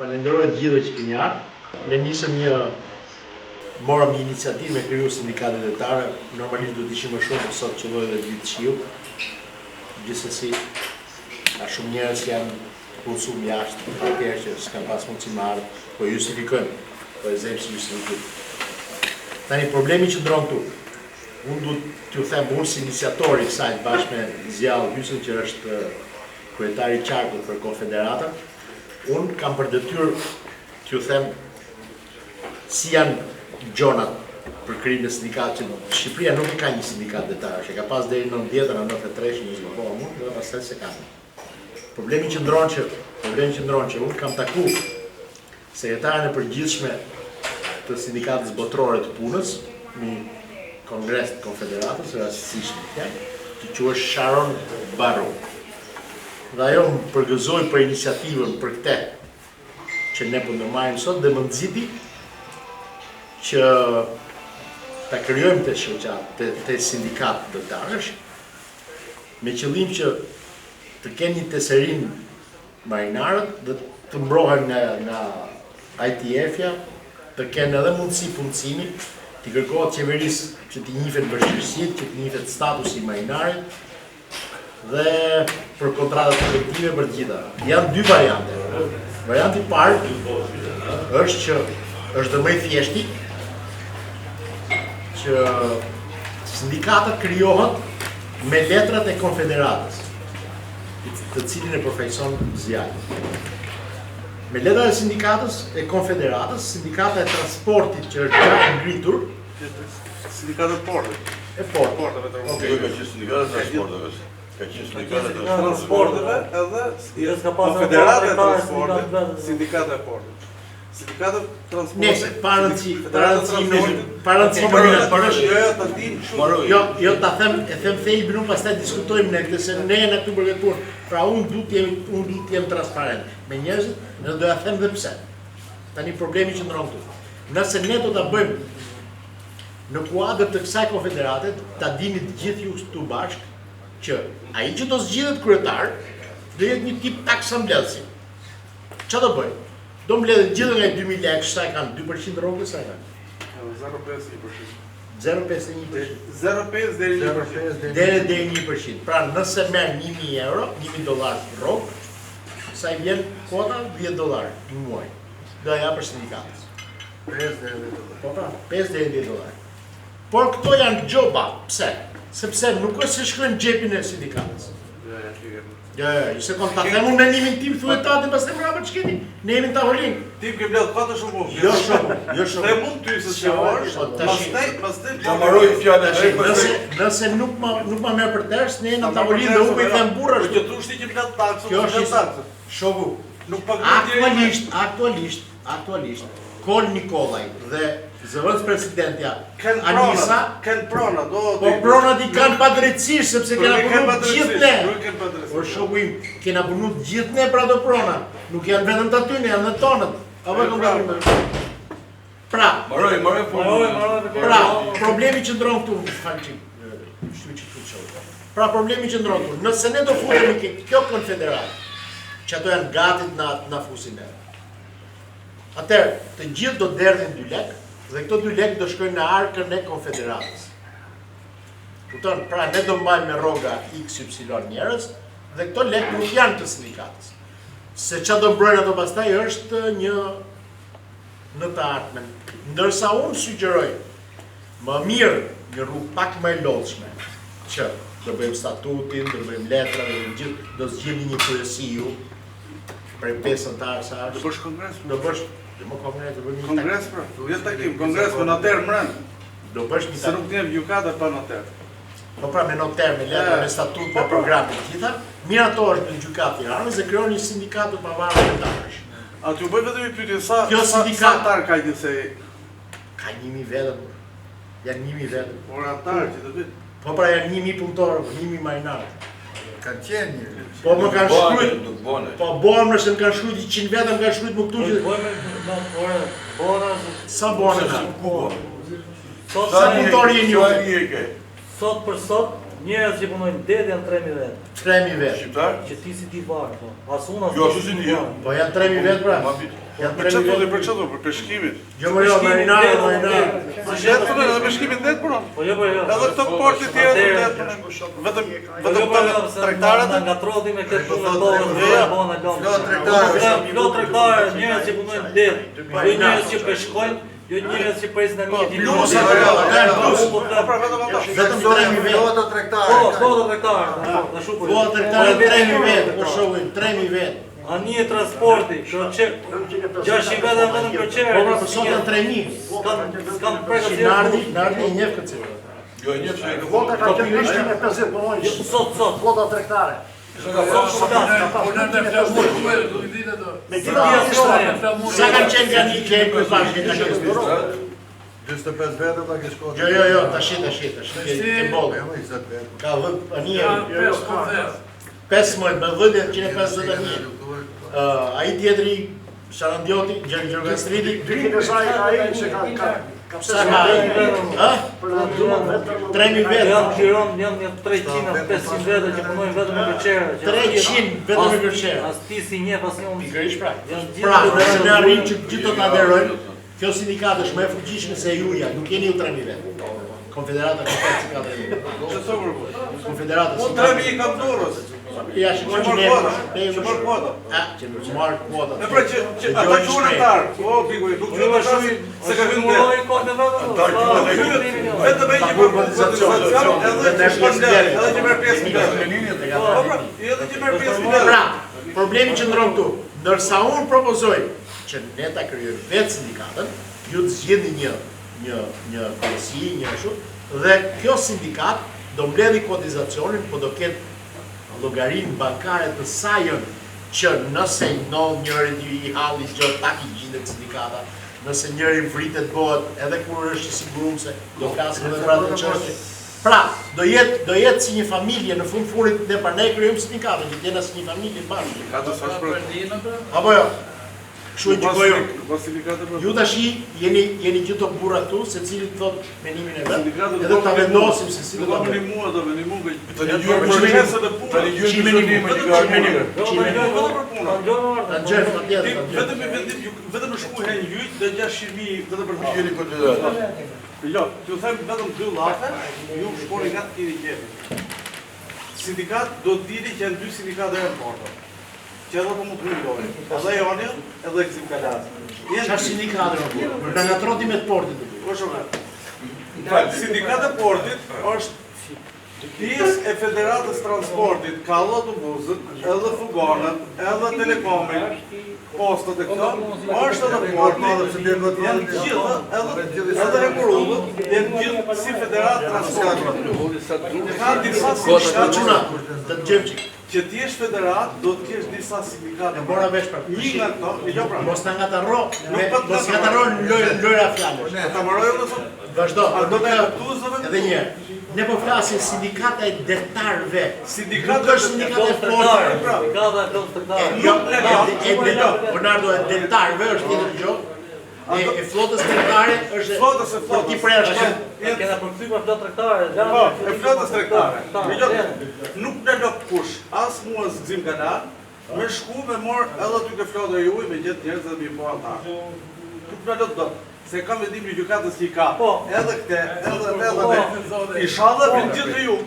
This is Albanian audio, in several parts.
Falenderoj të gjithëve që keni ardhur. Ne nisëm morëm një iniciativë me kriju sindikatet detare. Normalisht do të ishim më shumë, por sot qelloi edhe ditë shiu. Gjithsesi, ka shumë njerëz që janë punësuar jashtë, atëherë që s'kan pas mundësi më ardh, po justifikojnë, po e zemë si justifikojnë. Tani problemi që ndron këtu. Unë du t'ju them, unë si iniciatori i kësaj bashkë me Zjallë Hysën, që është kryetari i qarkut për Konfederatën, unë kam për detyrë t'ju them si janë gjonat për krijimin e sindikatit, që Shqipëria nuk ka një sindikat detar, që ka pas deri në 90-ën, në 93-ën, në zgjuar mund, dhe pastaj se ka. Problemi që ndron që unë kam taku sekretaren e përgjithshme të sindikatës botërore të punës, në Kongres të Konfederatës, rastësisht që quhet Sharon Barrow. Dhe ajo më përgëzoi për iniciativën për këtë që ne po ndërmarrim sot dhe më nxiti që ta krijojmë të shoqat, të sindikat detarësh, me qëllim që të kenë një teserin marinarët dhe të mbrohen nga ITF-ja, të kenë edhe mundësi punësimi, të kërkohet qeverisë që t'i njifet vështirësitë, që t'i njifet statusi marinarit dhe për kontratat kolektive për gjitha. Janë dy variante. Varianti parë është që është dhe më i thjeshti, që sindikata krijohet me letrat e Konfederatës, të cilin e përfaqëson Zjallë. Me letrat e sindikatës e Konfederatës, sindikata e transportit që është gjatë ngritur, sindikata e portit. E portave. Okej, ka qenë sindikata e transporteve. Ka qenë sindikata e transporteve edhe Konfederata e transportit, sindikata e portit. Sindikata e transportit. Nëse jo ta them, e them thelbin, unë pastaj diskutojmë ne këtë, se ne jemi këtu për këtë punë. Pra unë du të jem transparent me njerëzit, dhe do ja them dhe pse. Tani problemi që ndron këtu. Nëse ne do ta bëjmë në kuadër të kësaj konfederate, ta dini të gjithë ju këtu bashkë që ai që do zgjidhet kryetar do jetë një tip taksa mbledhësi. Çfarë do bëjë? Do mbledhë gjithë nga 2000 lekë, sa e kanë 2% rrogë, sa e kanë? 0,5%. 0,51%. 0,5 deri 1%. Pra nëse merr 1000 euro, 1000 dollar rrogë, sa i vjen kota? $10 në muaj. Do ja për sindikatës. 5 deri $10. Po pra, 5 deri $10. Por këto janë gjoba. Pse? Sepse nuk është se shkruajnë xhepin e sindikatës. Një sekond, ta them unë mendimin tim, thuaj tatin, pastaj mbrapa ç'keni? Ne jemi në tavolinë. Ti ke bledh patë shumë. Jo shumë. Dhe mund ty se çfarë? Pastaj ta mbaroj fjalën. Nëse nuk ma merr për tërës, ne jemi në tavolinë dhe unë i them burrash. Që thoshti që bledh taksën. Kjo është taksë. Shoku. Nuk paguaj Aktualisht, Kol Nikolaj dhe zëvendës presidentja Anisa kanë prona, po pronat I kanë padrejtësisht sepse kena punu gjithë ne. Por shoku im, kena punu gjithë ne pra do prona. Nuk janë vetëm të aty, janë dhe tonët. Apo e komplementar. Pra, problemi që ndron këtu, problemi që ndron këtu, nëse ne do futemi kjo konfederat, që ato janë gati na fusin ne. Atëherë, të gjithë do derdhin 2 lekë, dhe këto 2 lekë do shkojnë në arkën e konfederatës. Kupton, pra ne do mbajmë me rroga XY njerëz, dhe këto lekë nuk janë të sindikatës. Se çfarë do mbrojnë ato pastaj është një në të ardhmen. Ndërsa unë sugjeroj më mirë një rrugë pak më e lodhshme, që do bëjmë statutin, do bëjmë letra, do zgjidhni një kryesi ju për 5 antarë sa është. Do bësh kongres? Do bësh më kongres, do bëjmë një kongres pra. Do jetë takim, kongres me noter mbrëm. Do bësh një se nuk t'jem gjykata pa noter. Po pra me noter, me letra, me statut, me program të gjitha, mirë ato është në gjykatë i Tiranës dhe krijon një sindikat të pavarur detarësh. A t'ju bëj vetëm një pyetje, sa antar ka se ka 1000 vetëm. Janë 1000 vetëm. Por antar që të bëj. Po pra janë 1000 punëtorë, 1000 marinarë. Kanë qenë një. Po më kanë shkruajt. Po bonë nëse më kanë shkruajt 100 vetëm, kanë shkruajt më këtu që sa bonë na. Sa punëtorë jeni ju? Sot për sot, njerëz që punojnë det janë 3000 vetë. 3.000 vetë. Shqiptar? Që ti si ti varë, po. As unë as Jo, ti si si ti ti jo. varë. Po janë 3.000 vetë pra. Janë Për 3.000 çfarë vetë. për çfarë? Për peshkimit. Jo më jo, marinarë. Po jetë punë edhe peshkimin det punon. Po jo, po jo. Edhe këto porti tjerë det punon. Vetëm tregtarët nga troti me këtë punë të bërë, bona lëmë. Flot tregtarë, njerëz që punojnë det, jo njerëz që peshkojnë, jo njerëz që presin në një ditë. Vetëm 3.000 vetë. Foto tregtare. Po, foto tregtarë. Na shupo. Po tregtarë 3.000 vetë, po shohim 3.000 vetë. A një transporti, që 600 vetëm vetëm për qerë. Po pra për sot janë 3.000. S'kam prekë Që nardi e njef këtë cilë. jo një çaj. Vota ka qenë 150 punonjë. Sot. Flota tregtare. Me Sa kanë qenë nga një qenë për bashkë nga një sporo? 25 vete ta ke shkollë. Jo, tash. Ke bollë. 20 vete. Ka vënd anije. 15 me vëndet 150 anije. Ai tjetri, Sharandioti, Gjërgëstriti. Dykin e saj ai që ka Sa ka ai? për në duan vetëm 3.000 vetë. Janë Tiron, janë 300, 500 vete që punojnë vetëm me qerë. 300 vetëm me kërqerë. As ti si një, pas një unë. Pikërisht pra. Janë Pra, gjithë nëse ne arrim që gjithë do të aderojmë, kjo sindikat është më e fuqishme se juja, nuk jeni ju 3.000 vetë. Konfederata Shqiptar si ka 3.000 vetë. Çfarë bërë? Konfederata Po si ka 3.000 kam dorës. Ja, që Që marrë kuota. Që marrë kuota. E pra që ata quhen antar. Po pikuj, nuk quhen antar se ka hyrë det. Vetëm ai që bën organizacion edhe që shkon det, edhe që merr pjesë në det. Po pra, edhe që merr pjesë në det. Pra, problemi që ndron këtu, ndërsa unë propozoj që ne ta krijojmë vetë sindikatën, ju të zgjidhni një kryeësi, një ashtu, dhe kjo sindikat do mbledhë kotizacionin, po do ketë llogarinë bankare të sajën që nëse ndodh njëri i halli gjë tak i gjendet sindikata, nëse njëri vritet bëhet edhe kur është i siguruar do flasim edhe për atë çështje. Pra, do jetë si një familje në fundit ne pa ne krijojmë sindikatën, që jena si një familje bashkë. Ka të sash për. Apo jo. Kështu e gjykoj unë. Pas sindikatë për. Ju tash jeni gjithë të burra këtu, secili thot menimin e vet. Sindikatët Edhe ta vendosim se si do ta bëjmë bëjmë. mua do veni mua. Tani Ju procesat e punës. Tani ju menimin. Ta gjej patjetër. Vetëm në shku hen yjt dhe 600.000 vetëm për të qenë kandidat. Jo, ju them vetëm 2 llafe, ju shkoni nga të keni qefi. Sindikat do të dini që janë 2 sindikate e forta. Që edhe po mund të ndojnë. Edhe Joni, edhe Gzim Kalazi. Çfarë sindikate do? Nga ngatroti me të portit. Po shumë. Sindikata e portit është pjesë e Federatës Transportit, ka edhe autobusët, edhe fugonët, edhe telekomin, postat e këto, është edhe porti, janë gjithë, edhe Hekurullut, janë gjithë si Federatë Transportit. Ka disa sindikate Të gjemçi. që ti jesh federat, do të kesh disa sindikate. E bora vesh për Një nga këto, jo pra. Mos na ngatarro, mos ngatarro lojra fjalësh. Ta mbaroj unë sot. Vazhdo. Do të kuptuesve Edhe një herë. Ne po flasim sindikata e detarëve. sindikata Nuk është sindikata e fortë. Sindikata e tregtarë. Jo, Leonardo e detarëve është tjetër gjë. E flotës tregtare është Flotës e flotës. Ti preja është Kena përkthy për flot tregtare. Po, e flotës tregtare. Nuk në lop kush, as mua as Gzim Kalar, me shku me mor edhe aty ke flota juaj me gjithë njerëz dhe mi po ata. Nuk në lop dot. Se kam vendim një gjykatës që i ka. Po. Edhe këte, edhe. Inshallah vin gjithë ju.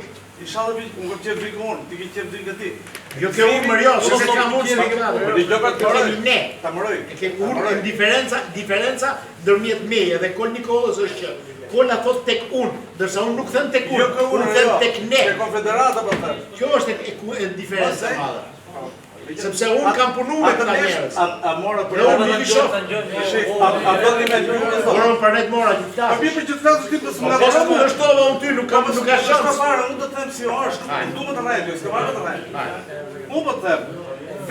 Inshallah vin, unë kam qenë brikon, ti ke qenë brikë ti. Jo ke unë më jo, se se kam unë sindikata. Jo ka të mëroj. Ne. Ta mëroj. E ke unë, diferenca ndërmjet meje dhe Kol Nikolës është që Kola thot tek unë, ndërsa unë nuk them tek Jo ka unë them tek ne. Te konfederata po them. Kjo është e diferenca e madhe. Sepse unë kam punu me këta njerëz. A mora për Dhe unë i shoh. A bëni me gjurë sot? Morën për net mora që Po flas. bie për që të flasësh ti për Po po më shtova unë ty, nuk ka shans. shans. Fare, unë do të them si është. Unë duhet të rrejtë, s'ka marrë të rrejtë. Unë po të them,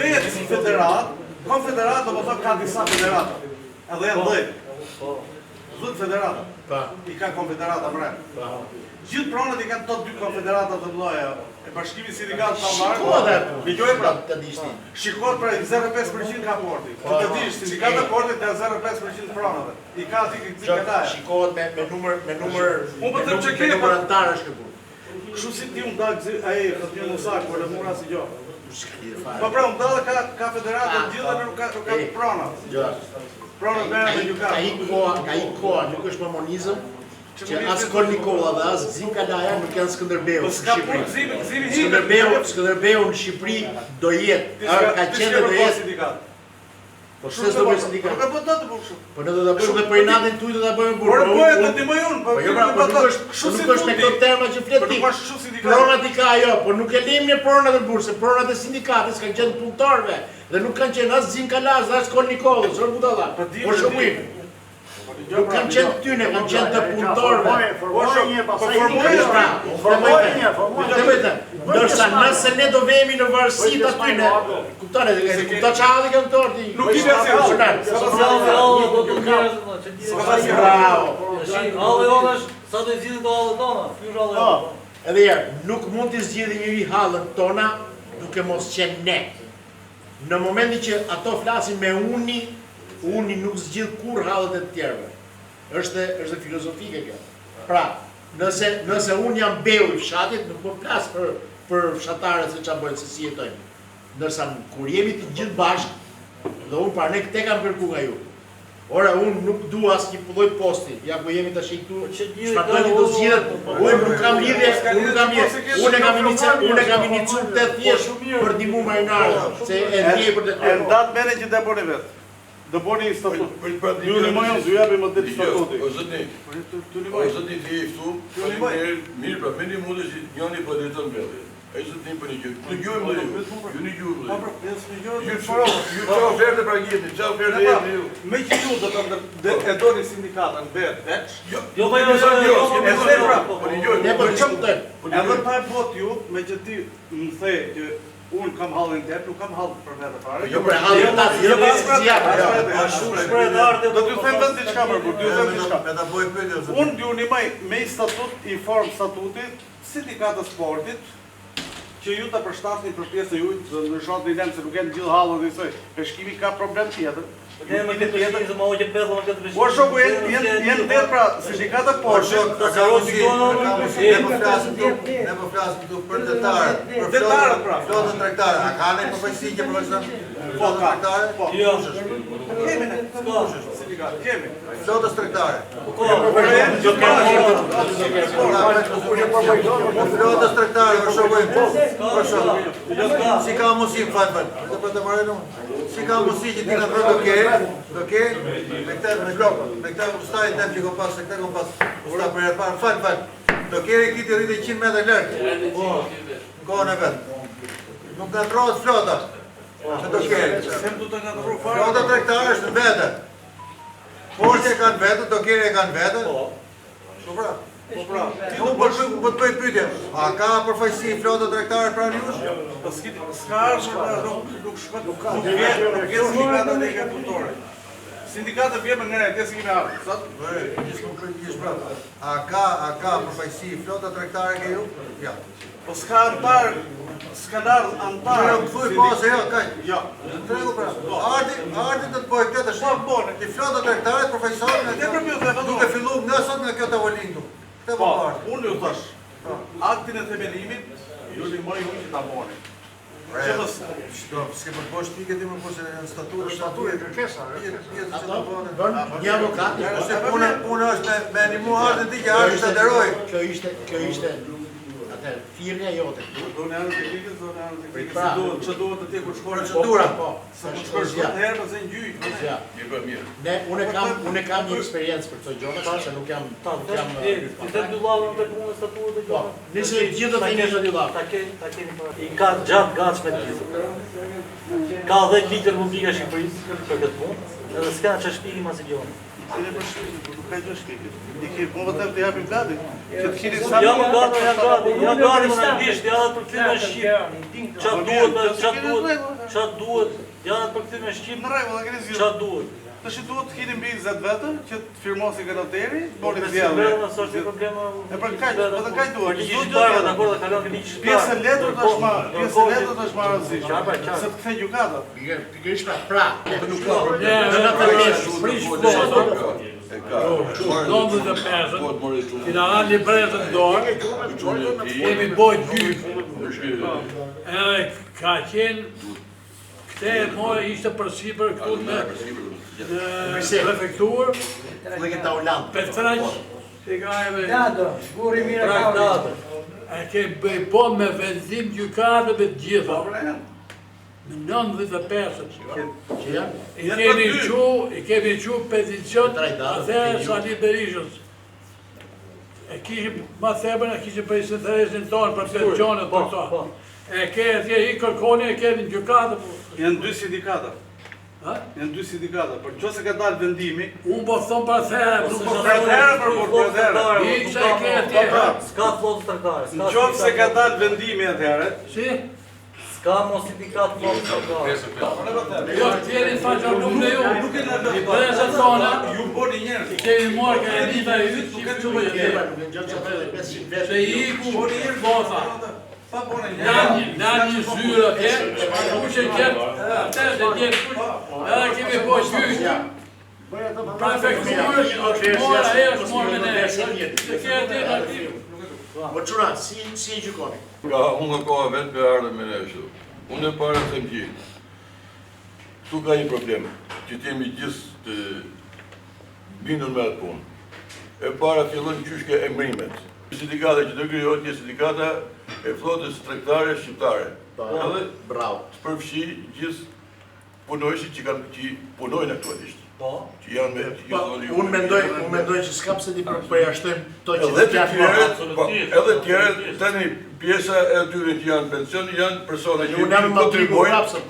vetë si federat, konfederat do të thotë ka disa federata. Edhe janë 10. 10 federata. Pa. I ka konfederata mre. Gjithë pronët i kanë të 2 konfederata të mëdha e bashkimit sindikat të Shiko ambarë. dhe Dëgjoj pra. të dishti. Shikot pra 0,5% ka porti. Të të dish, sindikata e portit ka 0,5% pronëve. I ka ati këtë zikataja. Shikohet me numër Unë po them që ke, numër antarësh këtu. Kështu si ti unë dalë ai Fatmir Musaku, por mora si gjë. Po pra unë dalë ka federatën gjithë dhe nuk ka prona. Prona dhe gjykata. Ka i koha, nuk është mamonizëm, që as Kol Nikolla dhe as Gzim Kalaja nuk janë Skënderbeu në Shqipëri. Skënderbeu në Shqipëri do jetë, ka qenë dhe do jetë. Po s'e do bëj sindikat. Nuk e bëj dot bush. Po ne do ta bëjmë dhe për inatin tuaj do ta bëjmë burr. Por bëhet të ndihmoj unë, po jo pra, nuk është me këto terma që flet ti. Pronat i ka ajo, po nuk e lejmë ne pronat e burrë, se pronat e sindikatës kanë qenë punëtorëve dhe nuk kanë qenë as Gzim Kalaz, as Kol Nikolla, çfarë budalla. Po shoqim. Nuk kanë qenë tyne, kanë qenë të punëtorëve. Ndërsa nëse ne do vemi në varësit atyne, kuptone, kupta qalli kanë torti. Nuk i dhe si Edhe jerë, nuk mund të zgjidhë njëri halën tona duke mos qenë ne. Në momenti që ato flasin me uni nuk zgjidh kur halët e të tjerëve. është filozofike kjo. Pra, nëse unë jam beu i fshatit, nuk më plas për fshatarët se çfarë bëjnë, se si jetojnë. Ndërsa kur jemi të gjithë bashkë, dhe unë pra ne këtë kam kërku nga ju. Ora, unë nuk dua asnjë lloj posti, ja ku jemi tash këtu, shpatoni do zgjidhet, unë nuk kam lidhje, unë kam iniciuar të thjesht për ndihmu marinarët, se e ndjej për e ndat merre që të bëni vet. Do bëni statut. Ju ndihmojmë, ju japim atë statuti. O zotni ti je këtu, mirë pra, meni mundesh që njëri po drejton mbledhje. Ai zotni po një gjë. Ju gjojmë ju. Ju një gjë. Ju çfarë ofertë pra gjeni? Çfarë ofertë jeni ju? Me që ju do të e doni sindikatën veç. Jo, po jo. Ne po diskutojmë. Edhe pa e bot ju, me që ti më the që unë kam hallin tep, nuk kam hall për vete fare. Jo për hallin ta, jo si ja. Ashtu shprehë Do t'ju them vetë diçka për kur, t'ju them diçka. Me ta bëj pyetje. Unë ju ndihmoj me statut i form statutit sindikatës sportit që ju ta përshtatni për pjesën juaj, do ndryshoni idem se nuk janë gjithë hallët e kësaj. Peshkimi ka problem tjetër. Ne më të tjetër që më hoqë pedhën në këtë Po shoku janë det pra sindikata sportit. Ne po flasim këtu për detarët, për Detarët pra. flotën tregtare. A kanë përfaqësi që profesion flotën tregtare? Po. Jo. Kemi ne. Sindikat, kemi. Flotës tregtare. Flotës tregtare për shkakun. Si ka mundësi fal. Do të marrë unë. Si ka mundësi që ti na thotë ok, me këtë ustaj tem që kom pas, se këtë kom pas. Ora për e parë fal. Do keri këtë rritë 100 metra larg. Po. Kohën e vet. Nuk ngatrohet flota. Se do keri. Sem do të ngatrohet fare. Flota tregtare është në vete. Fortë kanë vete, do keri e kanë vete. Po. Po pra. Po pra. Ti do të bëj pyetje. A ka përfaqësi flota tregtare pranë jush? Po s'ka nuk shkon nuk ka sindikata dhe ka punëtorë. Sindikata vjen nga ne, si kemi ardhur. Sot Gjithë prapë. A ka përfaqësi flota tregtare ke ju? Ja. po s'ka antar, s'ka antar. Jo, thuj po se jo, kaj. Jo. Tregu pra. Arti do të bëjë këtë tash. Po bone. Ti flota tregtare profesorë Ne përpjekëm duke filluar nga sot nga kjo tavolinë këtu. Këtë po parë. Unë ju thash, aktin e themelimit, ju ndihmoj unë që ta boni. S'ke përbosh pike ti më po se në statutë e kërkesa. Një avokat. Se puna është me animu artin ti që artin të aderoj. Kjo ishte firmja jote. Do në anën teknike, do në anën teknike. Ço duhet të tekur shkollë. Procedura. Po. Sa të shkosh herë pas në gjyq. Ja. Ne unë kam një eksperiencë për këto gjëra, se nuk jam Ti të dy lavën të punës statutit të gjona. Nëse gjithë të një të dy lavë. Ta keni para. I ka gjatë gatshme të gjithë. Ka 10 litër publika Shqipërisë për këtë punë, edhe s'ka që shpiki mas i gjona. Ti ne përshkruaj, nuk ka gjë shpikë. Dikë po vetëm të japim gati. Që të keni sa. Ja më gati më anglisht, ja për këtë në Shqip. Çfarë duhet? Ja për këtë në Shqip. Në rregull, keni zgjidhur. Çfarë duhet? Tash duhet të keni mbi 20 vetë që të firmosi kanoteri, boni Është zgjedhje. është problema. E për kaq, edhe kaq duhet. Ligjit shqiptar, dakor, ta kalon ligjit shqiptar. Pjesën letër tash ma, pjesën letër tash ma rëndësishme. Qartë. Se të kthej gjykata. Pikërisht pra, nuk ka problem. Në atë pjesë, që na hanë libretën dorë, kemi bojt gjyq, edhe ka qenë, këte e more ishte përsipër këtu në prefekturë, Petraq, që ka e traktatë, e kemi po me vendim gjykatëve të gjitha. Në 95 që janë, i kemi qu peticion atëherë Sali Berishës. E kishim, ma thebën, e kishim për interesin tonë, për pensionet për to. E ke atje i kërkoni, e kemi në gjykatë. Janë dy sindikata. Janë dy sindikata, për që se ka dalë vendimi... Unë po thonë për atëherë, I që e ke atje. Ska flotë traktare. Në qoftë se ka dalë vendimi atëherë... Si? Ska mos sindikat flotë traktare. Jo, tjeri faqo nuk në ju. I prezë tona, i kemi morë ka e dita e ytë, që këtë që bëjë. Se i ku bota. Në një zyra atje, ku që kjetë, atër dhe kjetë, edhe kemi po gjyqë. Prefekturë, është morë me ne, se kjetë e në Po qura, si gjykoni? Unë ka vetë me ardhe me neshtu. Unë e para të më gjithë. Tu ka një problem, që t'jemi gjithë të bindur me atë punë. E para fillon qyshke emrimet. Sindikata që të kryojnë një sindikata e flotës tregtare shqiptare. Edhe të përfshi gjithë punojshit që punojnë aktualisht. Që janë me... Unë mendoj që s'kam se ti përjashtojmë to që edhe të tjere, edhe tjere, tani pjesa e atyre që janë pension, janë persona që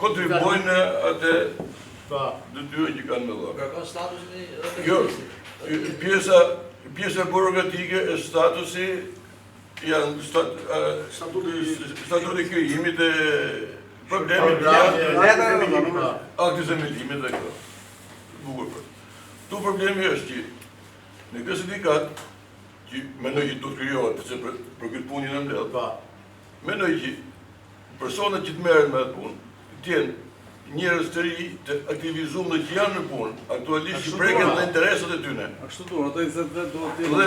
kontribojnë atë dëtyre që kanë me dhërë. Jo, pjesa burokratike e statusi janë statuti krijimit e problemit janë aktis e metimit dhe këto. Tu problemi është që në këtë sindikat, që mendoj që do të krijohet, përse për këtë punë në mbledh, mendoj që personat që të merren me atë punë, të jenë njerëz të ri, të aktivizuar dhe që janë në punë, aktualisht që preken dhe interesat e tyre. Ashtu duhet, ato 20 vetë duhet të jenë.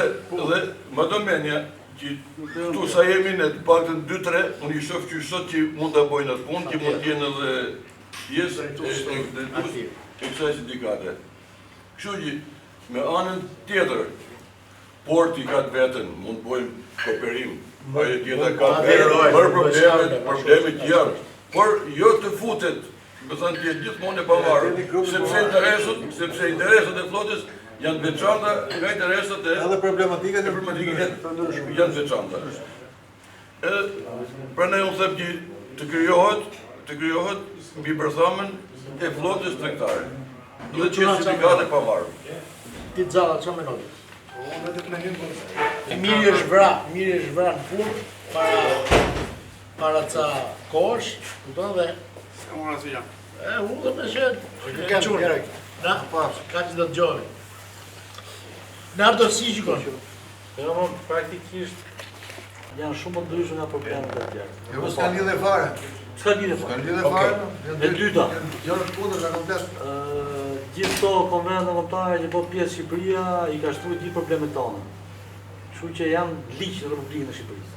Dhe më do menja që këtu sa jemi në të paktën 2-3, unë i shoh që sot që mund të bojnë atë punë, që mund të jenë edhe pjesë e kësaj sindikate. Kështu që me anën tjetër, porti ka të vetën, mund të bojmë kooperim, ajo tjetër ka të vetën, problemet që janë, por jo të futet, më thënë të jetë gjithmonë e pavarur, sepse interesat e flotës janë veçanta nga interesat e... Edhe problematikat janë veçanta. Prandaj unë them që të krijohet mbi bërthamën e flotës tregtare. Dhe që sindikate pavarur. Ti Xalla, çfarë mendon? Miri është vra në punë para ca kohësh, kupton dhe Unë asë jam. unë dhe me shetë. Ka qurë. Na, ka që do të gjojë. Nardo, si gjikon? Jo, më praktikisht janë shumë më ndryshme nga problemet e tjera. Jo, s'ka lidhje fare. S'ka lidhje fare. S'ka lidhje fare. E dyta. Janë të kundër nga komplet. Gjithë to konvente kombëtare që po pjesë Shqipëria i ka shtruar gjithë problemet tona. Kështu që janë ligj në Republikën e Shqipërisë.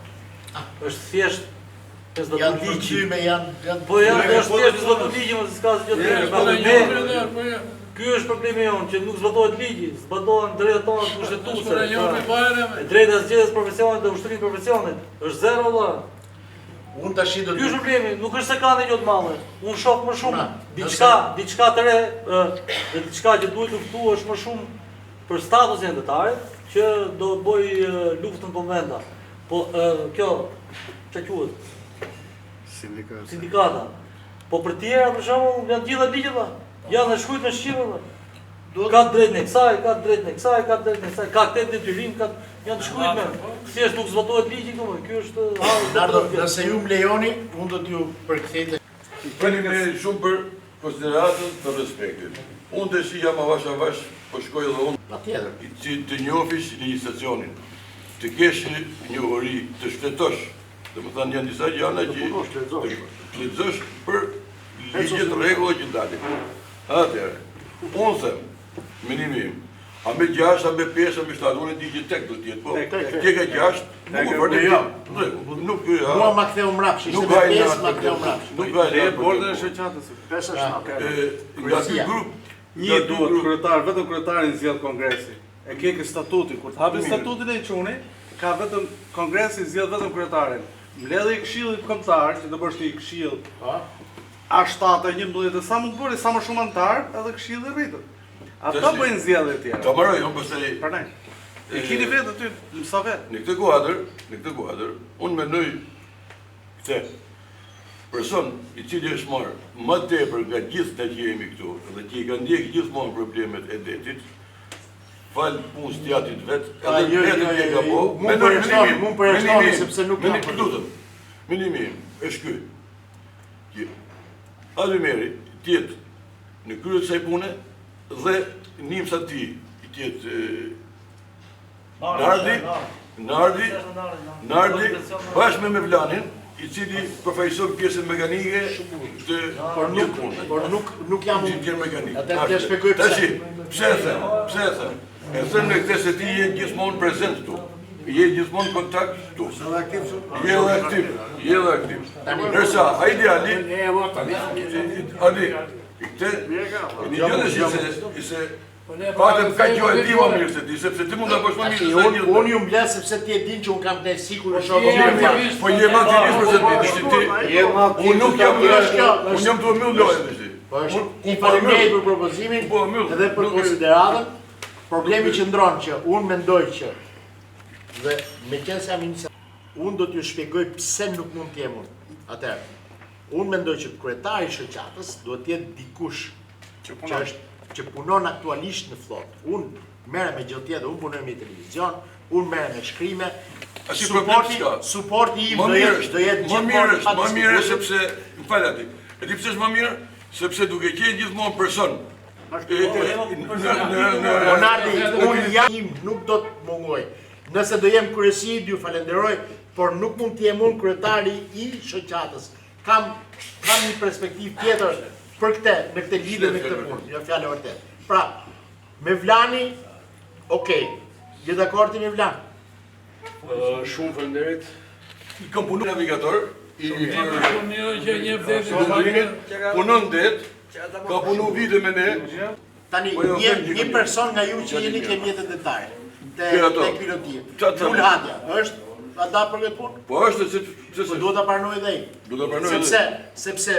Është thjesht Janë përgjyme, janë... Po janë thjesht zbatu ligji, mos s'ka asgjë tjetër. Ky është problemi jonë, që nuk zbatohet ligji, zbatohen drejtat tona kushtetuese. Drejta zgjedhjes profesionit dhe ushtrimit profesionit është zero valla. Unë tash do Ky është problemi, nuk është se ka ndonjë të madhe. Unë shoh më shumë diçka të re, dhe diçka që duhet luftuar më shumë për statusin e ndërtarit, që do bëj luftën konventa. Po kjo çka quhet? Sindikata. Po për tjera për shembull janë gjitha ligjet janë e shkruajtur në shqipe. Ka drejt në kësaj, ka drejt në kësaj, ka drejt në kësaj, ka këtë detyrim, janë të shkruajtur. Thjesht nuk zbatohet ligji këtu. Ky është Nardo, nëse ju më lejoni, unë do t'ju përkthej. Faleminderit shumë për konsideratën dhe respektin. Unë të shi jam avash po shkoj edhe unë. Patjetër. Që të njofish legjislacionin, të kesh njohuri, të shletosh. Dhe më thënë janë disa gjana që të lexosh për ligjet rregulla që dalin. Atëherë, unë them, menimi im, A me 6, a me 5, a me 7, unë e di që tek do t'jetë, po. Tje ka 6, nuk Mua ma ktheu mrapsh, ishte me 5, ma ktheu mrapsh. Nuk ka E bordën e shoqatës. nga ky grup. Një duhet kryetar, vetëm kryetarin zgjedh kongresi. E ke statutin, kur të hapi statutin e çuni, ka vetëm kongresi zgjedh vetëm kryetarin. Mbledhja e këshillit kombëtar, që do bësh ti këshill. A7, 11, sa mund bëri, sa më shumë antar, edhe këshilli rritet. Ata bëjnë zgjedhje të tjera. Ta marroj, unë pastaj Pranaj. E keni vetë aty, sa vetë. në këtë kuadër, unë mendoj se person i cili është marrë më tepër nga gjithë të që jemi këtu dhe që i ka ndjekë gjithmonë problemet e detit, falë punës të jatit vetë, edhe vetëm e ka po, Mun përjashtoni sepse nuk jam për lutëm. Mendimi im është ky. Që Ademiri tjetë në krye të kësaj pune dhe nimsa ti i tjetë Nardi bashkë me Mevlanin, i cili përfaqëson pjesën mekanike të një punë. Por nuk jam unë. Inxhinier mekanik. Atë të shpjegoj pse. Tashi, pse e them? E them në këtë se ti je gjithmonë prezent këtu. Je gjithmonë në kontakt këtu. Je edhe aktiv. Ndërsa ideali Ali, këtë një gjë se patëm ka gjë e di më mirë se ti, sepse ti mund ta bësh më mirë. Unë ju mbledh sepse ti e din që unë kam të sikur në shokun. Po je më aktivist për se ti. Unë nuk jam unë jam të mbyll lojën ti. Po ti faleminderit për propozimin edhe për konsideratën. Problemi që ndron që unë mendoj që dhe me qenë se jam iniciativ, unë do t'ju shpjegoj pse nuk mund t'jem unë. Atëherë, unë mendoj që kryetari i shoqatës duhet të jetë dikush që punon aktualisht në flotë. Unë merrem me gjë tjetër, unë punoj me televizion, unë merrem me shkrime. Suporti im do jetë gjithmonë më mirë sepse, më fal aty. E di pse është më mirë? Sepse duke qenë gjithmonë person. Leonardi, unë jam nuk do të mungoj. Nëse do jem kryesi, ju falenderoj, por nuk mund të jem unë kryetari i shoqatës. Kam një perspektivë tjetër për këtë, në këtë lidhje me këtë punë, jo fjalë vërtet. Pra, Mevlani, okay, je dakord me Mevlan? Shumë faleminderit. I kam punuar navigator, punon det, ka punu vite me ne. Tani, një person nga ju që jeni ke mjetet detare, te pilotia, Ulhatja, është ada për këtë punë? Po është se duhet ta pranoj edhe ai. Duhet ta pranoj edhe. Sepse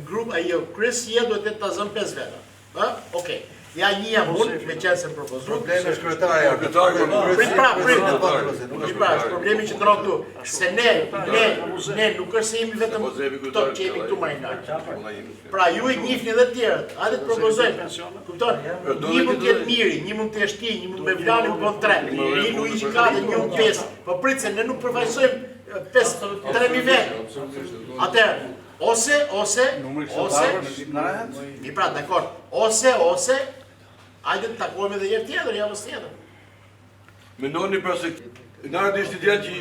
grup ajo kryesia duhet të zëm 5 veta. Ë? Okej. Ja një jam unë, me qenë se më propozoj. Problemi është kryetari. Problemi që ndron këtu, se ne nuk është se jemi vetëm këto që jemi këtu marinarë. Pra ju i njihni edhe të tjerët, hajde të propozojmë. Kupton? Një mund të jetë Miri, një mund të jetë ti, një mund me Vlani mund të 3, një Luigi Kati, një mund 5. Po prit se ne nuk përfaqësojmë 3.000 vetë. Atëherë, ose, mi pra, dakord, ose, hajde të takojmë edhe herë tjetër, javës tjetër. Mendoni pra se Nardi është ideja që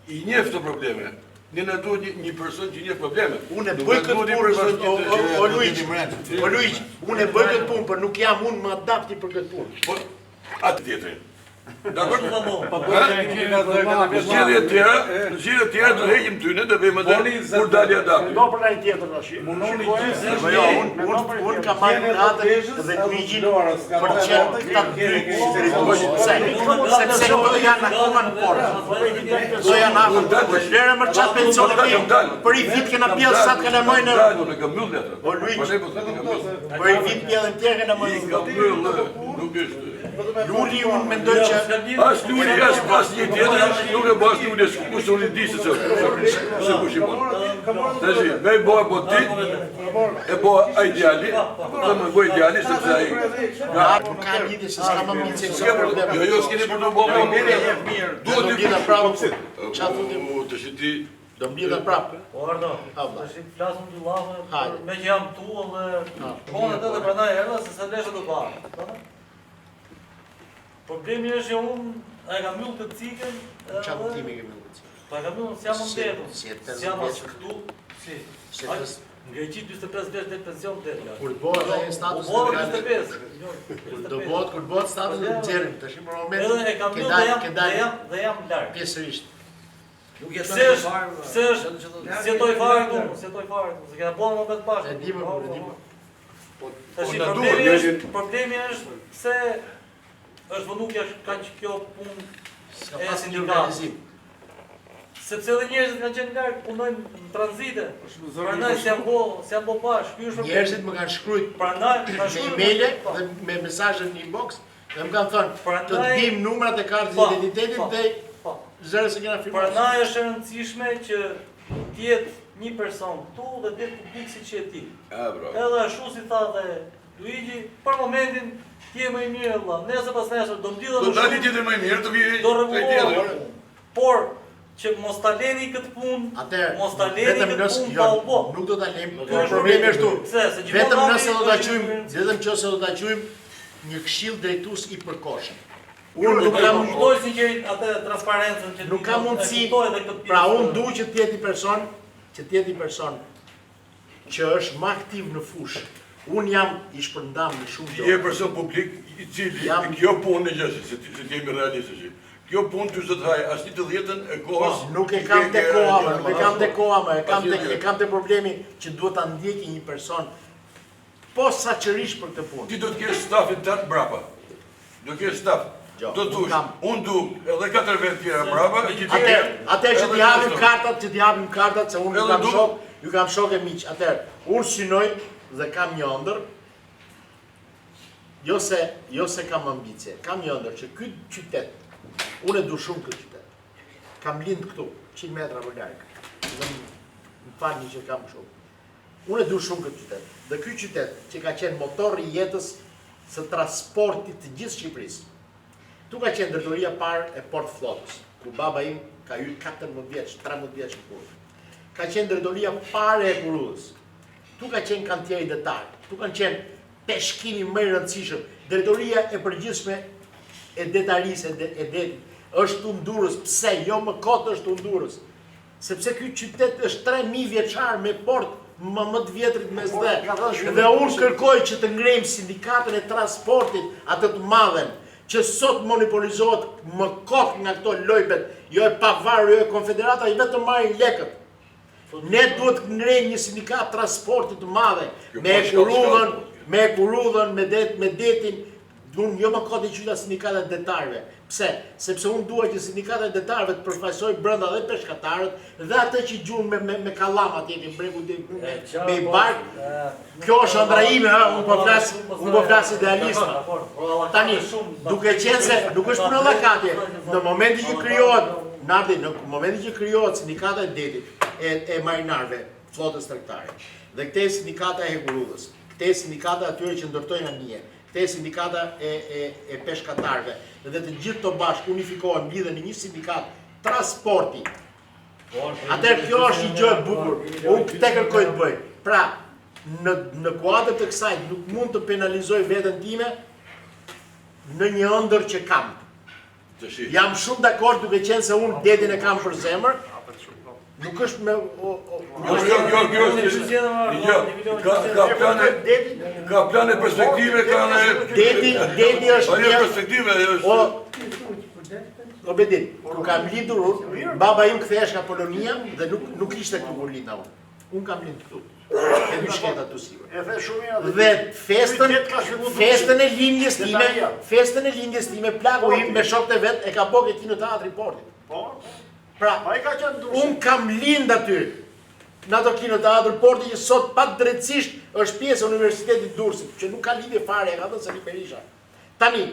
i njeh këto probleme. Ne na duhet një person që njeh problemet. Unë e bëj këtë punë, o Luigi, unë e bëj këtë punë, por nuk jam unë më adapti për këtë punë. Po, atë tjetërin. Dakor? Zgjedhje të tjera do heqim tyne, do bëjmë atë kur dalë adapti. Do për një tjetër tash. Unë kam marrë atën dhe Luigjin për të qenë këta sepse nuk do janë akoma në portë. Do janë afër. Lere më çat pensioni për i vit kena pjellë sa të kalamojnë në... O Luigi, për i vit pjellën tjerë kalamojnë në... Nuk është... Luli unë mendoj që... As Luli, as një tjetër, nuk e bas Luli, kusë unë i di se kush i bon. Të shi, me i bo e po ti, e bo a ideali, dhe me bo ideali, sepse a i... Nuk ka lidhje se s'ka më mitë se kësa probleme. Jo, s'kini për të bo më mirë. Do mbjeda prapë. Të shi ti... Do mbjeda prapë. Po, Ardo, të shi të flasëm të lafë, me që jam tu dhe... Konet edhe pranaj erda, se se leshe të parë. Problemi është që unë e kam mjullë këtë cikën... Qa më timi ke mjullë këtë cikën? Pa e kam mjullë, s'jam më ndetu, s'jam asë këtu, si... Në Greqi 45 vjeç deri pension deri. Kur të bëhet ai status Po legal. 45. Kur bëhet status në nxjerrim, tash për Edhe momentin e kam ke thënë dalë dhe jam larg. pjesërisht. Pse është sjetoj fare këtu, sjetoj fare këtu, se kena bën më vetë bashkë. E di më, e di më. Tash na problemi është se është vënukja kaq kjo punë S'ka e pas një sindikatës. organizim. Sepse edhe njerëzit kanë qenë larg, punojnë në tranzite. Prandaj s'jam bo pash. Ky është Njerëzit më kanë shkruajt prandaj kanë me shkruar emailë dhe me mesazhe në inbox dhe më kanë thënë të Prandaj- dim numrat e kartës Po, së identitetit po, dhe po. zëre se kena firmuar. Prandaj është e rëndësishme që t'jetë një person këtu dhe t'jetë publik siç je ti. Bravo. Edhe ashtu si tha dhe Luigi, për momentin ti je më i mirë vëlla. Nesër pas nesër do mdidhem Do më dali shumë, tjetër më mirë të vijë. do rregullohet. Por që mos ta leni këtë punë, Atëherë, mos ta leni vetëm këtë nëse punë jo, pa u bë. nuk do ta lëm. Ky është Problemi është këtu. Pse? Se gjithmonë Vetëm nami nëse do ta është quajmë, një- vetëm nëse do ta quajmë një këshill drejtues i përkohshëm. Unë Unë nuk kam kuptoj sinqerit atë transparencën që nuk kam mundësi. kuptoj edhe këtë Pra pjesë. unë du që t'jeti person që është më aktiv në fushë. Unë jam i shpërndam në shumë Je gjë. person publik i cili Jam- kjo punë e gjësi, se ti jemi realistish. Kjo punë ty zot haj, as ti të 10-ën e kohës. Nuk e kam te koha më, nuk e kam te koha më, Asnjë e kam te problemi që duhet ta ndjeki një person posaçërisht për këtë punë. Ti do të kesh stafin tënd brapa. Do të kesh staf. Jo, Do të thush, kam. unë du edhe 4 vend tjera brapa, që ti Atëherë që t'i japim kartat, se unë Edhe ju kam du- shok, ju kam shok e miq. Atëherë, unë synoj dhe kam një ëndër, jo se kam ambicie, kam një ëndër që ky qytet, unë e du shumë këtë qytet. Kam lind këtu, 100 metra më larg. Dhe më falni që kam shumë. Unë e du shumë këtë qytet. Dhe ky qytet që ka qenë motor i jetës së transportit të gjithë Shqipërisë. Tu ka qenë ndërtoria parë e Port Flotës, ku baba im ka hyrë 14 vjeç, 13 vjeç në punë. Ka qenë ndërtoria parë e Kurudhës. Tu ka qenë kantieri detar. Tu kanë qenë peshkimi më i rëndësishëm. Drejtoria e përgjithshme e detarisë e detit është tu në Durrës. Pse jo më kot është tu në Durrës? Sepse ky qytet është 3000 vjeçar me port më të vjetrit mes dhe. Dhe unë kërkoj që të ngrejmë sindikatën e transportit atë të madhen, që sot monopolizohet më kot nga këto lojbet, jo e pavarur, jo e konfederata, i vetëm marrin lekët. Ne duhet të ngrejmë një sindikat transportit të madhe, me Kurudhën, me detin, unë jo më koti qyta sindikatet detarëve. Pse? Sepse unë dua që sindikatet detarëve të përfaqësoj brenda dhe peshkatarët dhe atë që gjun me kallam atje në bregu me i bark. Kjo është ëndra ime, unë po flas idealisme. Tani, duke qenë se nuk është punë llakatje, në momentin që krijohet, në momentin që krijohet sindikata e detit, e marinarëve, flotës tregtare, dhe këtej sindikata e Kurudhës, këtej sindikata atyre që ndërtojnë anije, këtej sindikata e peshkatarëve, dhe të gjithë të bashkë unifikohen, lidhen në një sindikat transporti. Atëherë kjo është një gjë e bukur. Unë këtë kërkoj të bëj. Pra, në kuadër të kësaj nuk mund të penalizoj veten time në një ëndër që kam. Jam shumë dakord duke qenë se unë detin e kam për zemër. Nuk është me ka plane perspektive, Deti është një perspektive. O Bedin, ku kam lindur unë, baba im kthehesh nga Polonia dhe nuk ishte këtu kur linda unë. Unë kam lindur këtu. E dy shketa të sigur. E the shumë Dhe festën e lindjes time, plagu im me shokët e vet e ka bërë këtu në teatrin Portit. Pra, unë kam lind aty në ato kinoteatr Porti që sot pat drejtësisht është pjesë e Universitetit Durrësit, që nuk ka lidhje fare, ka thënë Sali Berisha. Tani,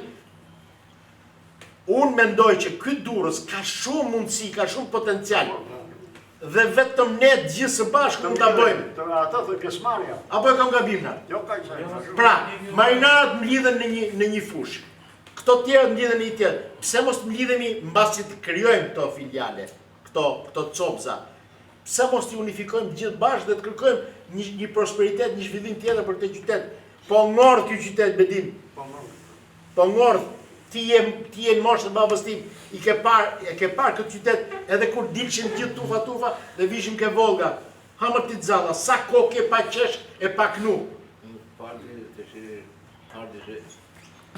unë mendoj që ky Durrës ka shumë mundësi, ka shumë potencial. Dhe vetëm ne gjithë së bashku mund ta bëjmë. Ata thonë pjesëmarrja. Apo e kam gabim na? Jo ka gjë. Pra, marinarët mlidhen në një fushë. Këto tjerët mlidhen në një tjetër. Pse mos mlidhemi mbasi të krijojmë këto filiale, këto copza? Pse mos t'i unifikojmë gjithë bashkë dhe të kërkojmë një prosperitet, një zhvillim tjetër për këtë qytet? Po ngordh ky qytet Bedin. Po ngordh. Ti je në moshën e babës tim, e ke parë këtë qytet edhe kur dilshin gjithë tufa dhe vishim ke Volga. Hamë ti zalla, sa kokë e pa qesh e pa knu.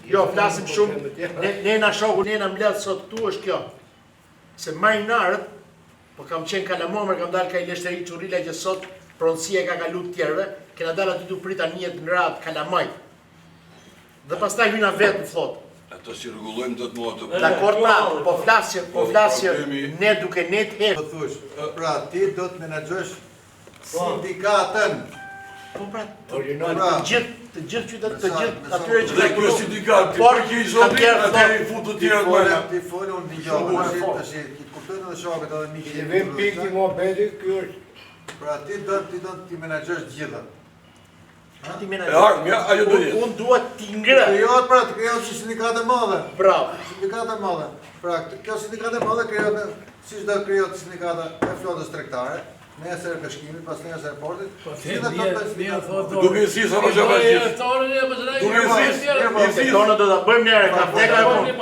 Jo, flasim shumë, nena shoku, nena mbledh sot këtu është kjo. Se marinarët, po kam qenë Kalamomër, kam dalë ka i leshteri Qurrila që sot pronësia ka kalu të tjerëve, kena dalë aty të prita njët në radhë Kalamajt. Dhe pastaj hyna vetë në flotë. Ato si rregullojmë do të motë. Dakor pra, po flasje, ne duke ne të Po thush, pra ti do të menaxhosh sindikatën. Po pra, të gjithë qytetarët, të gjithë atyre që Dhe kjo sindikat, ti përgjej zotin, atëri i futu tjerë Ti folë unë një gjallë, tash ti kuptojnë edhe shokët edhe miqtë. I vem pikë mo bedi, kjo është. Pra ti do ti menaxhosh gjithë. E ardhmja, ajo do jetë. Unë duhet t'i ngrë. Krijohet pra, të krijohet si sindikate madhe. Bravo. Sindikate madhe. Pra kjo sindikate madhe krijohet siç do krijohet sindikata e flotës tregtare, nesër e peshkimit, pas nesër e portit. Duke si sa më gjabashit. Duke si, Tonë do ta bëjmë njëherë, ka vdekla e punë.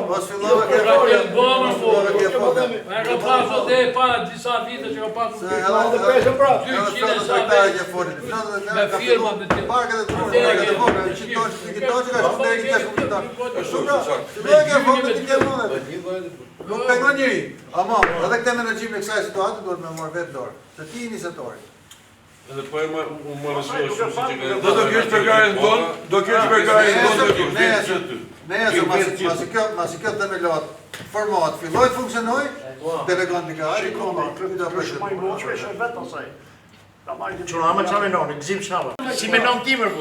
Mos fillove ke portit. Ka pasur dhe pa disa vite që ka pasur. Se edhe pesë pra. Flotës tregtare që folin. Me firma me të. Parket e turpë, që tonë ka shumë deri në shumë. Nuk pengon njëri, ama edhe këtë menaxhimin e kësaj situate duhet me marrë vetë dorë. Se ti iniciatori. Edhe po e më rësua shumë si që ka... Do kesh përgarin tonë, do kesh përgarin tonë dhe të Nëse masi kjo themelohet, formohet, filloj të funksionoj, delegon një ka ari koma, i do përshëtë. Qëra ama qa menoni, gzim shaba. Si menon ti mërë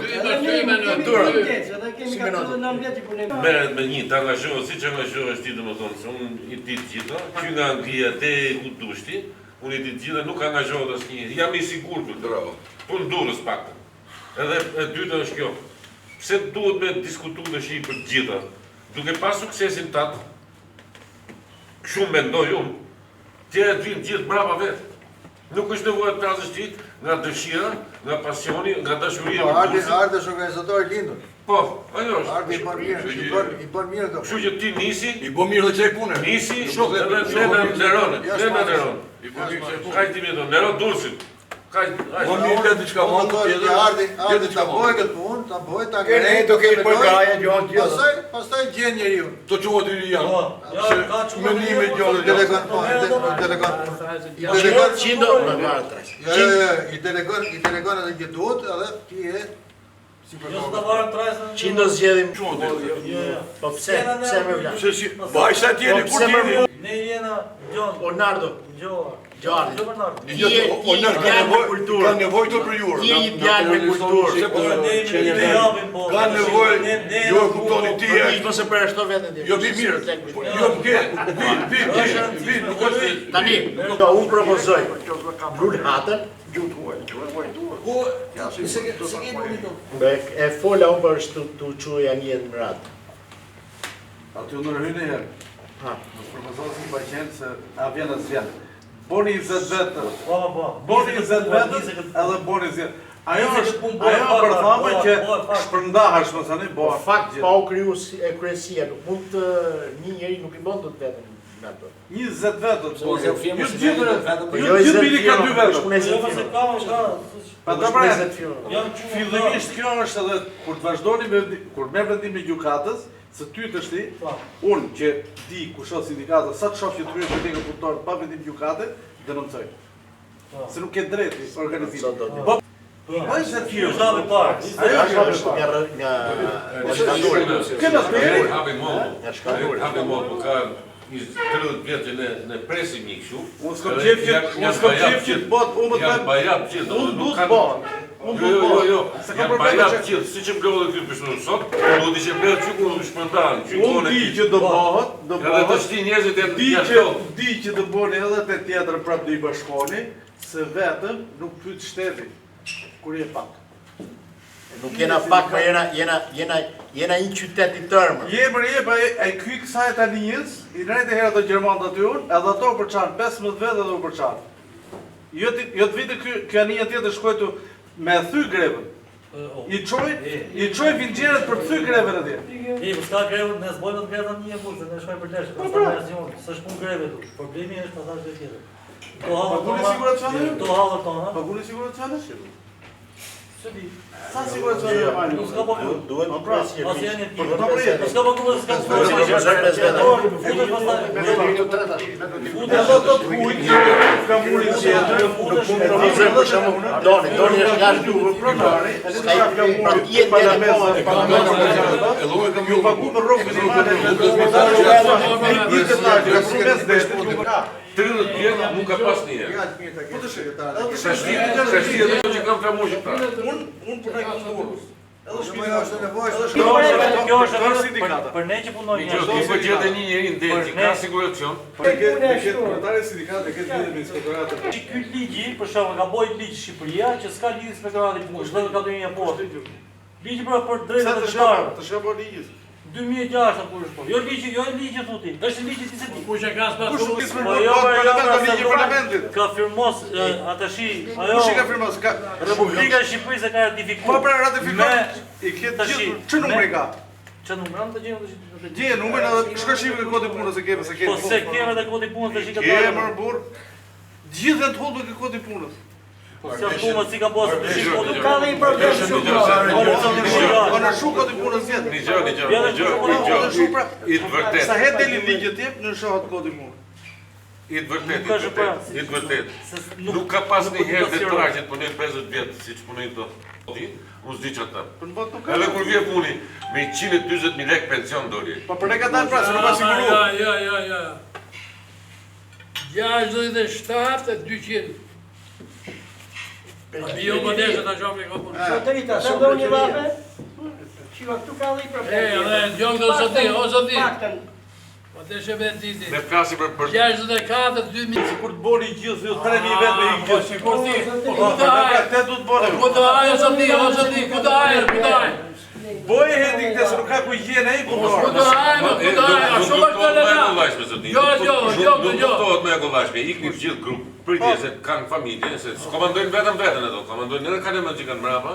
Merret me një, të angazhohet, si që angazhohet ti do më thonë, se unë i ditë gjitha, që nga Anglia te ku dushti, unë i ditë gjitha, nuk angazhohet asë një, jam i sigur për të rava, për në durës pakta. Edhe e dyta është kjo, pse duhet me diskutu në shi për gjitha, duke pas suksesin tatë, shumë mendoj unë, tjere të vinë gjithë brava vetë. Nuk është nevojë të trazësh ti nga dëshira, nga pasioni, nga dashuria. Po, Ardi është organizator i lindur. Po, ajo është. Ardi i bën mirë do. Kështu që ti nisi, I bo mirë dhe qaj pune. nisi, edhe ne na nderon. Kaj ti më thon, ndero dursin. Kaj, Bo mirë dhe diçka Po mund thotë Ardi ta bëjë këtë punë, ta bëjë ta Ne do kemi për gaja gjohën gjithë. Pastaj gjen njeriu. Të quat i janë. Se menime gjallë Delegon. Qindo në varë I delegon edhe gjë duhet edhe ti e si Jo së të varën trajsën. Qindo zgjedhim. Po pse me vla? Se si, bajsa tjeni, kur tjeni? Ne jena Gjon. Ornardo, Gjoa. Gjardi. Jo, ka nevoj të përjurë. Ti i djalë me kulturë. Ka nevoj, jo e kuptoni ti e... Ti mos e përshto vetën ti. Jo, vi mirë, jo vi, nuk është... Tani, unë propozoj Lul Hatën, e fola unë për të quja një në radhë. Aty unë rëhynë e herë. Në propozosin pa qenë se a vjenë as vjenë. Boni 20 vetë. Boni 20 vetë edhe boni 20. Ajo është për thame që shpërndahesh më sani, Po fakt pa u kryu e kryesia, nuk mund të një njeri nuk i bën të vetën me ato. 20 vetë. Jo Ju gjithë bili ka 2 vetë. Pa të pra, fillimisht kjo është edhe kur të vazhdoni kur me vendim në gjykatës, se ty të shti, unë që di ku shoh sindikata, sa të shoh që të kryen për punëtor pa vendim gjykate, denoncoj. Se nuk ke drejtë organizimit. Po është e tjilë. Është dave parë. Ajo është nga shkalluri. Këna s'përri. Habe mo, po ka 30 vjetë në presim një këshu. Unë s'kom qef që të bot, unë më të Janë bajrap qitë. Unë du të bot. Jo, janë bajrap qitë. Si që më blodhe këtë përshënë sot, do t'i që bërë që ku në shpërndarën. Unë di që do bëhet, Edhe të shti njerëzit e të jashtot. di që do bëni edhe të tjetër prapë do i bashkoni, se vetëm nuk pyet shteti. Kur je pak. Nuk jena pak, ma jena një qytet i tërmë. E ky kësaj tanijës, i rejtë herë të Gjermanët aty unë, edhe ato u përçan, 15 vete edhe u përçan. Jo të vite kjo anija tjetër shkojtu me thy grevën. I qoj vingjerët për të thy grevën atje. Po s'ka grevën, ne s'bojnë të grevën një e burë, se ne shkoj për leshë, pas të version, së shpun greve du. Problemi është pasaj të tjetër. Paguni siguracionin? Do hallë tonë, ha? Paguni siguracionin? Se di. Sa siguracionin e marrë? Nuk s'ka pagu. Duhet të prasë As janë ti. Po përjet. S'ka pagu, s'ka pagu. Futet pastaj. Edhe do të huj, ka muri tjetër, Në punë provizor për shembull, Doni është jashtë duhet pronari, edhe ka muri jetë parlament, ju pagu me rrugë minimale në 30 vjetë nuk ka pas një herë. Po të shikë, Shashti edhe që kam tramushit ta. unë punoj kulturës. Edhe Shpia është nevojshme. Kjo është për ne që punojmë. Ti po gjetë një njeri në det që ka siguracion. Kretari sindikat e këtë lidhje me inspektoratet. Ky ligji, për shembull, ka bojë ligj Shqipëria që s'ka lidhje inspektorati punës, vetëm ka dhënë një poshtë. Ligji për drejtat e shtetërorë. Të shëpo ligjit. 2006 kur është po. Jo ligji thotë. Është ligji ti se di. Kush e ka s'pas punës? Po jo, ligji i parlamentit. ka firmos atashi ajo. Kush e ka firmos? Republika e Shqipërisë e ka ratifikuar. Po pra ratifikon. I këtë gjithë. Ç'ë numri ka? Ç'ë numri të gjejmë tash? Gje numrin edhe shko shive ke kodi punës e keve se ke. Po se kemi edhe kodi punës tash i ka Ke dalë. më burr. Gjithë janë të hullur ke kodi punës. Po se punës si ka bosë të shikoj kodi. Ka dhe i problem shumë. Po në shu kodi punës jetë. Një gjë. I të vërtet. Sa het deli ligjet tip në shohat kodi punës. I të vërtet. Nuk ka pas një herë detar që të punoj 50 vjetë, si që punoj të unë s'di që të Për në botë nuk ka. edhe kur vje puni, me 120.000 lek pension doli. Po për ne ka dalë pra, se nuk ka siguru. Ja. 67 e 200. A bio më deshe të gjomë një këpunë. Shotërita, se do një vape? Shiko, këtu ka dhe i problem. Dhe gjongë do zoti. Paktën. Po deshe me titi. Me flasi për 64, 2000. Kur të bori i gjithë, 3.000 vetë me i Po, gjithë. si kur ti. Po, te du të bori. Ku do ajo zoti, ku do ajo. Boj e heti këte, se nuk ka ku jene e ku Ku dorë. do ajo, a shumë është të lëna. Jo. Nuk kuptohet me egollashme, ikni gjithë grupë, pritje se kanë familje, se s'komandojnë vetëm ato, komandojnë edhe kanë që kanë mrapa,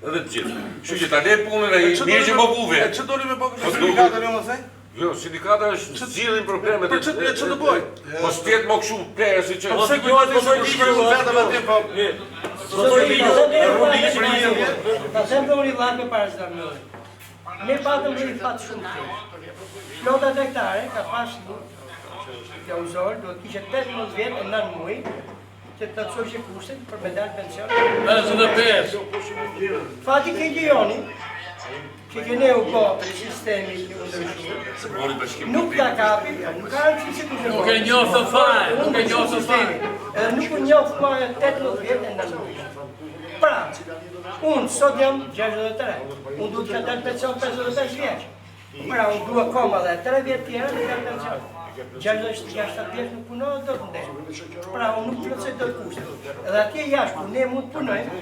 edhe të gjithë. Kështu që ta le punën ai, mirë që po buve. Ç'ë doli me bokë sindikata në mësej? Jo, sindikata është zgjidhin problemet. Për ç'ë do bëj? Po s'tjet më kështu plere si që. Ose kjo atë që shkruajmë vetëm atje po. Ta sem do një vape para se ta mëllë. Ne patëm një fatë shumë të. Flotat hektare ka pas një uzor, do të kishe 18 vjetë e 9 muaj, që të të qoshe kushtet për me dalë pension. 55. Fati ke gjejoni, që kene u ko sistemi që u ndryshu, nuk ta kapi, nuk ka në që ku Nuk e njohë të fare, nuk e njohë të fare. edhe nuk u njohë ma 18 vjetë e 9 muaj. Pra, unë sot jam 63, unë du të ka dalë pension 55 vjeqë. Pra, unë dua koma dhe 3 vjetë tjera në dalë pension. 67 vjetë nuk punohet do të ndeshë. Pra, unë nuk plotësoj do të kushtet. Edhe atje jashtë, ku ne mund të punojmë,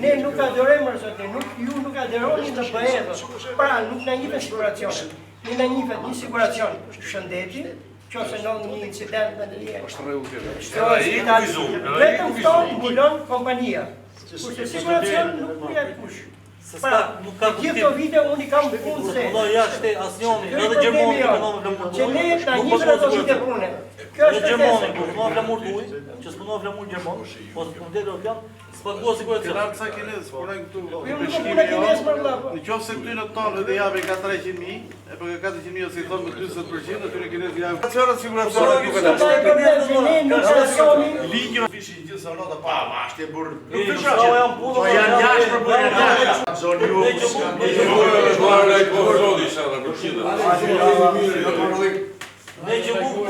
ne nuk adorojmë rëzote, ju nuk adoroni në bëhedhë. Pra, nuk në njifet siguracionet. Ne në njifet një siguracion shëndeti, që ose në një incident në një vetëm këto mbulon kompania. Kurse siguracion nuk mbulon kush. Pra, gjithë të vite unë i kam punë se. Po jashtë asnjëri, edhe Gjermani punon flamur. Që ne na njëfër ato vite pune. Kjo është Gjermani kërkesa. punon flamur tuaj, që s'punon flamur Gjerman, ose punon Europian, s'paguaj siguracion. Këra sa kinez, punoj këtu Jo, me nuk shkimi punë jo. kines më vëlla. Në qofë se këty në tonë edhe jabe ka 300.000, e për ka 400.000 ose i thonë me 40%, aty në kinez jabe. Ka qërë siguracion e Nuk ka problem që ne nuk shasoni. Ligjo fishin gjithë sa nota pa mashtë e burë. Nuk të shau janë punë. Po janë jashtë për bërë jashtë. Zonë ju. Ne që bukur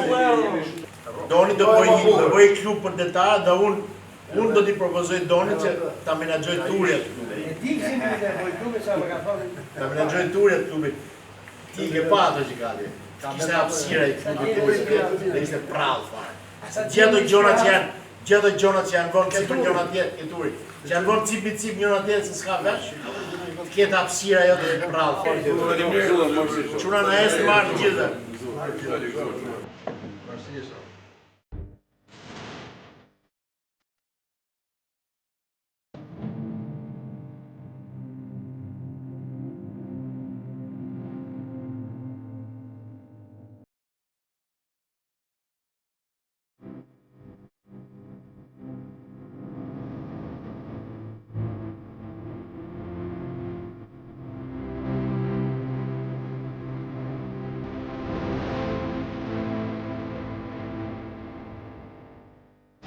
Doni do bëj klub për detar dhe unë do t'i propozoj Doni që ta menaxhoj turjet. E di si më të bëj klubi sa më ka thonë. Ta menaxhoj turjet klubit. Ti ke pa ato që ka ti. Kishte hapësira i klubit dhe ishte prallë fare. Gjeto gjonat që janë vonë si për njëra tjetë e turit. Që janë vonë cip njëra tjetë se s'ka vesh. Të ketë hapësira jo të prallë fare. Quna në estë marrë gjithë.